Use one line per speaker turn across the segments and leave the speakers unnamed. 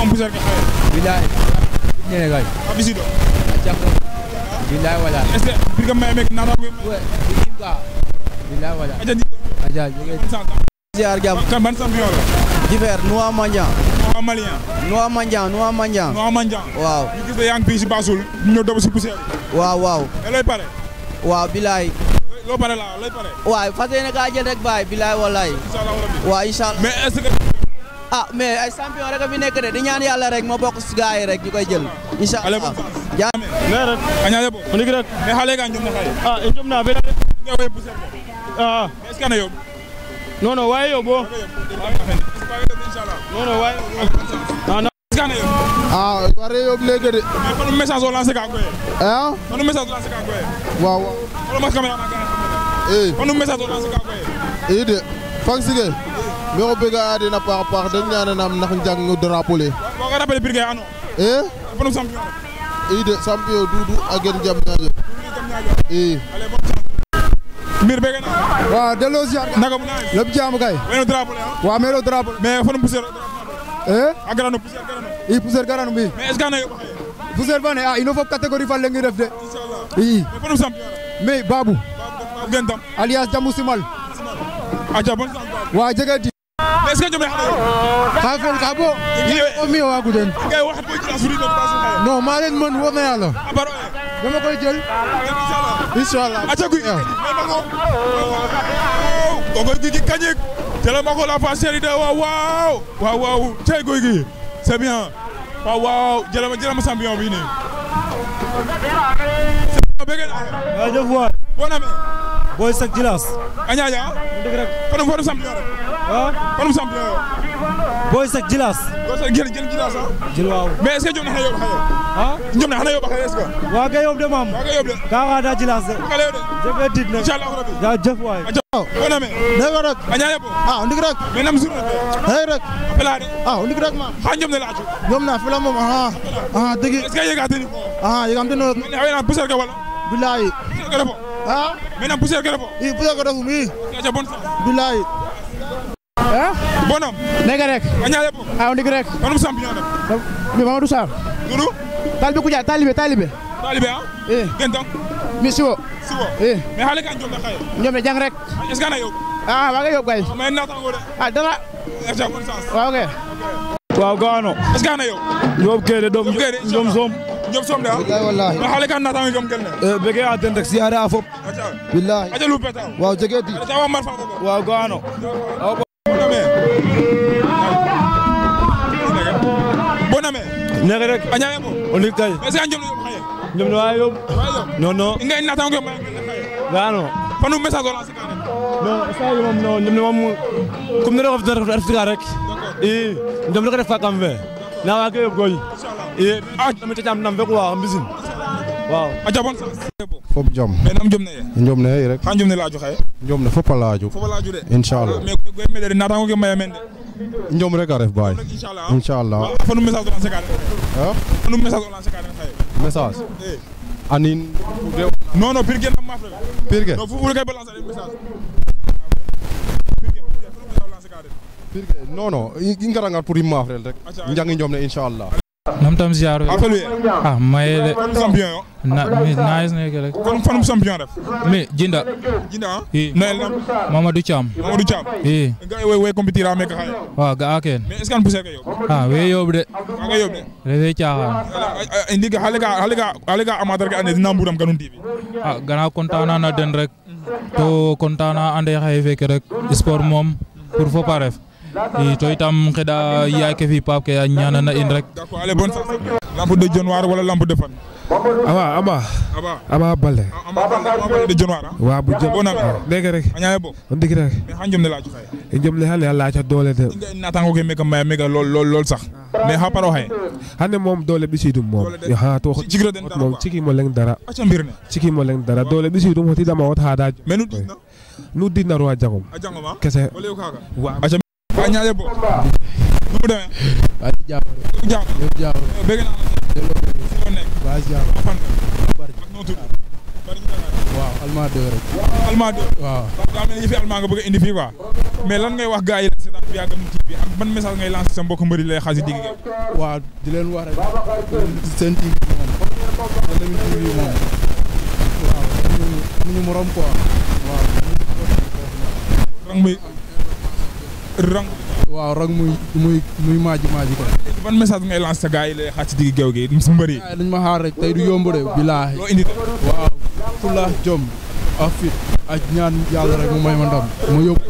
poussière ka xaye
bilaay nene kay
abisido
bilaay wala
est-ce que bir ka may mek nata ko
bilaay wala aja
ziar jam
kan ban champion la
Diver Noa Mandiang
Noa Mandiang
waaw
ñu gis yaa ngi fii si Bassoul ñu dob si poussière
waaw
lay pare
waaw bilaay
loo pare la lay pare
waaw fas yéene ka jël rek baay bilaay wallaay waaw inshallah
mais est-ce que
mais ay champion rek a fi nekk de di ñaan yàlla rek ma bokk si gars yi rek ñu koy jël inshallah
jaame mais rek añaale bo
on rek
mais xale ga ñom na xaye
ñom na be
nga way poussière est-ce que na yow
non waaye yow bo non waaye
est-ce que na yow
bare yow léegi de
mais kon message o lancer ka koy kon message o lancer ka koy
waaw
wala mas caméra kon message o lancer ka koy
de fang sige mi ko bëgg a dina paax dañ ñaananam ndax njàng drapeau le
ko ga rappelé bir ano kon champion
de champion dudu agen jam ñaajo
allez bon mbir bëgg na
waaw delo ziar
naka mu naay
lepp jam kay
wéno drapeau
waaw melo drapeau
mais fon poussière agrano poussière
poussière garano bi
mais est-ce que na yow
poussière bane il faut catégorie fa lengi def de
inshallah mais fon champion
mais Babou
gentam
alias Jamou Simal
aja bon
wa jegati
est-ce que ñom
ka fel ka bo o mi wa guden
ngay wax ko ci asuri do Bassoul xaye
non ma leen mën wona yàlla
abaro
dama koy jël inshallah
aca guy ko koy gi kañek tele mako la fa série de waaw tay koy gi c'est bien waaw jëlama champion bi ni c'est bien
waaw jëf waay
bon ami
boy sak jilas
añaña
dëgg rek
kon champion rek kon champion
boy sak jilas
boy sak jël jilas
jël waaw
mais est-ce que jom na xaye ñom na xana yow xaye est-ce que
waa ga yow de mam
waa ga yow de
ka da jilas de
ka yow de
jëf dit na
inshallah rabbi
ja jëf waay
bon ami
nego rek
añaña bo
ndig rek
mais nam journée
hay rek
pelade
ndig rek ma
ha ñom na laaju
ñom na fi la mom dëgg
est-ce que yega tani
yegam tano
na poussière ka wala
billahi
poussière ka defo mais na poussière ka defo
poussière ka defu mi
aca bon
billahi
bonhomme
nega rek
añaale bo
ndig rek
kon champion rek
mi Mamadou Sarr
nunu
talibé ku ja talibé
gentam
mi siwo
mais xale ka ñom na xaye
ñom ne jang rek
est-ce que na yow
wa nga yob kay
mais na tango de
dara
aca bonne chance
waaw kay
waaw gaano
est-ce que na yow
ñoom kede dom ñoom som
ñom som da
wallahi
mais xale ka na tango gam gel na
bege a den rek siyaare a fop
aca
billahi
aca lu peta
waaw jegeti
aca wa mar fa ko
waaw gaano
bon ami
nega rek
añaale bo
on dik kay
est-ce que ñom na xaye
ñoom waaye yow non
ngay na tango ma gel na xaye
gaano
panu message o lancer ka
non ça moom non ñoom moom comme ne ref rek ñoom la ko def fa kam fe na wa ke goy tamit tam nam bek wa mbisin waaw
aca bon chance
fop jam
mais nam jom ne
njom ne rek
ha jom ne laaju xaye
njom ne fop a laaju
fo laaju de
inshallah
mais goy me de na tango ke maya men de
njom rek a ref baay inshallah
fanu message o lancer ka fanu message o lancer ka xaye
message anin
non pir gen am mafre
pirge
non fu kay balancer message
pirge non i ngaranga pour i maafrel rek njangi njom ne inshallah
nam tam ziar maye de
champion yo
nice ne rek
kon fanum champion ref
mais jinda
noel nam
Mamadou Thiam
ga way compétir a meka xaye
wa ga aken
mais est-ce que poussière ka yow
we yob de
ga yob de
rewe caaxaan
indi ga xale ga amateur ga ande dina mburam kanun TV
gana contana na den rek to contana ande xaye feke rek sport mom pour fo pas ref to itam xeda yaay ke fi pap ke ñana na in rek
d'accord allez bonne chance lampe de januar wala lampe de fan
aba balde
de januar
wa bu jëm
bonam
dégg rek
añaay bo
on dik rek
mais xanjum ne laaju xaye
jëm le hal yalla ca doole de
na tango ke meka maya mega lol sax mais ha paro xaye
hande mom doole bisidum mom ha to
jigro den
mom ciki mo leng dara
aca mbir ne
ciki mo leng dara doole bisidum hoti dama wat ha daaj
mais
nu dinna ro jangom
ma
kese
wala kaga
wa
aca añaay bo nu demé
ati jaam
bege na nek ba jaam fan ak no tudd
waaw Alma 2 rek.
Alma 2
waaw.
daa mel ni fi Alma nga bëgg a indi fii quoi mais lan ngay wax gars yi la seetaan bi ak Gamou TV ak ban message ngay lancer sa mbokk mbëri lay xaas yi digg
waaw di leen wax rek seen TV moom Gamou TV moom waaw amuñu morom quoi waaw. waaw rang muy maaji ko.
ban message ngay lancer sa gars yi lay xaas ci digg géew gi su mbëri yi.
dañ ma xaar rek tey du yomb de bilaahi.
loo indi
waaw fulla jom ak fit ak ñaan yàlla rek mu may ma ndam mu yóbbu.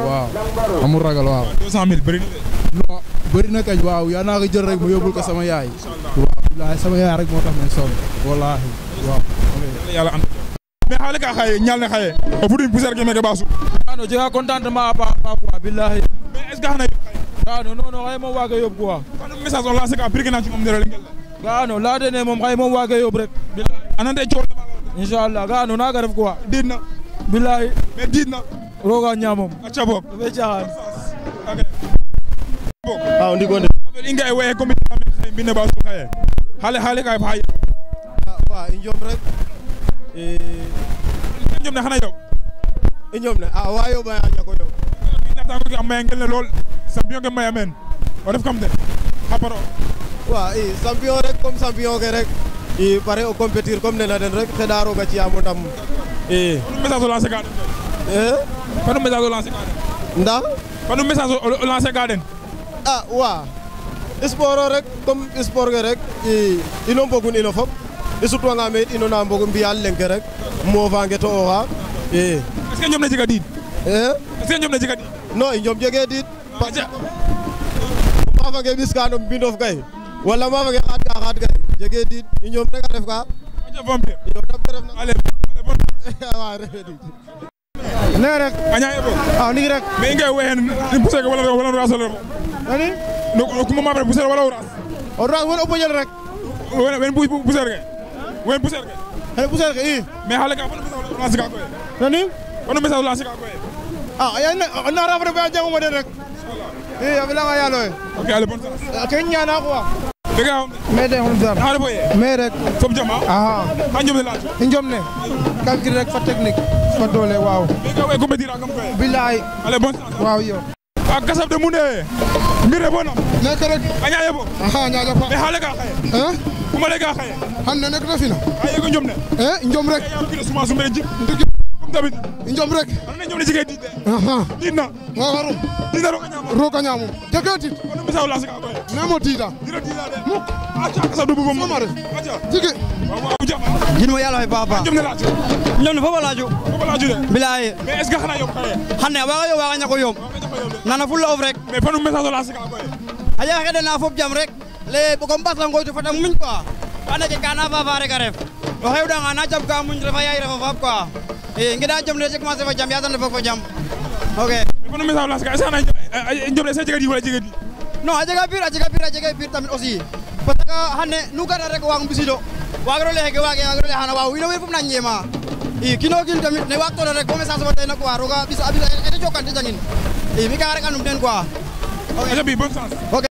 waaw amul ragal waaw.
200 000 bëri na de.
non bëri na kañ waaw yaa naa ko jël rek mu yóbbul ko sama yaay. waaw bilaahi sama yaay rek moo tax may sonn wallaahi waaw.
yàlla ànd mais xaale ka xaye ñal ne xaye o fudin poussière ke meke basu
ano jega contentement pa quoi billahi
mais est ce que xana
ano non xaye moom waaga yóbbu quoi
xana message on lancé ka pirke na ci moom ndere ngel
ga ano la dene moom xaye moom waaga yóbbu rek
anande coow
inshallah ga ano naga def quoi
diidna
billahi
mais diidna
roga ñaamom
acca boog
dafay caaxaan
waaw ndigonde
inga e waye comme xaye mbine basu xaye xale ka fa
waaw i njom rek
njom ne xana yow
i njom ne a wa yoɓa a ñako yow
ñata ko am maya ngel ne lool champion ke maya men o ref kam de xa paro
waaw i champion rek comme champion ke rek i pare o compétir comme nena den rek xeɗa roga ciyamo ndam i
fanu message o lancer ka den fanu message o lancer ka den
ndax
fanu message o lancer ka den
a wa sport o rek comme sport ke rek ino mbogun ino fop i sutwanga me ino na mbog mbiya leng ke rek mofange to oxa i
est ce que njom ne jega diid
est
ce que njom ne jega diid
non i njom jege diid mafange ɓiskano mbindof kay wala mafange xaad ka xaad kay jege diid i njom rek a ref ka
aca vampire
iyo dam ke refna
ale bon
wa refe diid
nee rek.
aña e bo
waaw nii rek.
mais i nga wexen poussé ke wala rasole
ani.
no kuma mapre poussé wala o ras
o ras wala o poñel rek.
wen poussé ke wen poussé ke
xëy poussière ke i.
mais xale ka fanu message o lancer ka koy
nani.
fanu message o lancer ka koy
na rafet ba janguma den rek. i a felanga yàlla we.
ok allez bonne chance
ke ñaana quoi.
dega xam
mais de xum sar.
xale boye
mais rek.
fop jama
aha
xa njom ne laaj
i njom ne. calcul rek fa technique. fa doole waaw.
mais nga we compétir a kam koy
bilaay.
allez bonne chance
waaw yo.
a kasab de munde mbire bonam
nekk rek.
aña ye bo
aha ñaaja fa.
mais xale ka xaye kuma le ka xaye
han ne nekk na fina.
a yego njom ne
njom rek.
ya kilo suma sumbe jik
ndiki
comme tamit
njom rek.
ana njom ne jige diid de
aha
diid na
nga warum.
diid na roga ñama
roga ñaamum. jege tit.
fanu message o lancer ka koy
nemo tiita.
dira diida de muk aca kasab de bu bom
Famare.
aca
jige.
waaw jama
jinmo yàlla fay papa
njom ne laaj
ñon fo laaju
ko laaju de
bilaay
mais est ce que xana yob xaye
xane waaga yo waaga ñako yom nana fulla of rek
mais fanu message o lancer ka koy
a yaxe dena fop jam rek le comme basla ngoytu fata muñ quoi anda ke kana fafa rek a ref o xewɗanga na jam ka muñ refa yaay refa faap quoi i ngida jom ne je commencer fa jam yasane fok fa jam ok
fanu message o lancer ka est ce que xana njom ne se jega diid wala jega diid
non a jega pire tamit aussi parce que xane nu gata rek waag mbisido wagiro leye ke waage wagiro leye xana waaw wiin we fop na ñeema i kino kin tamit ne waag tona rek bo message fa teyna quoi roga ɓisa ete jokante jangin i mi ka rek andum ten quoi
aca bi bonne chance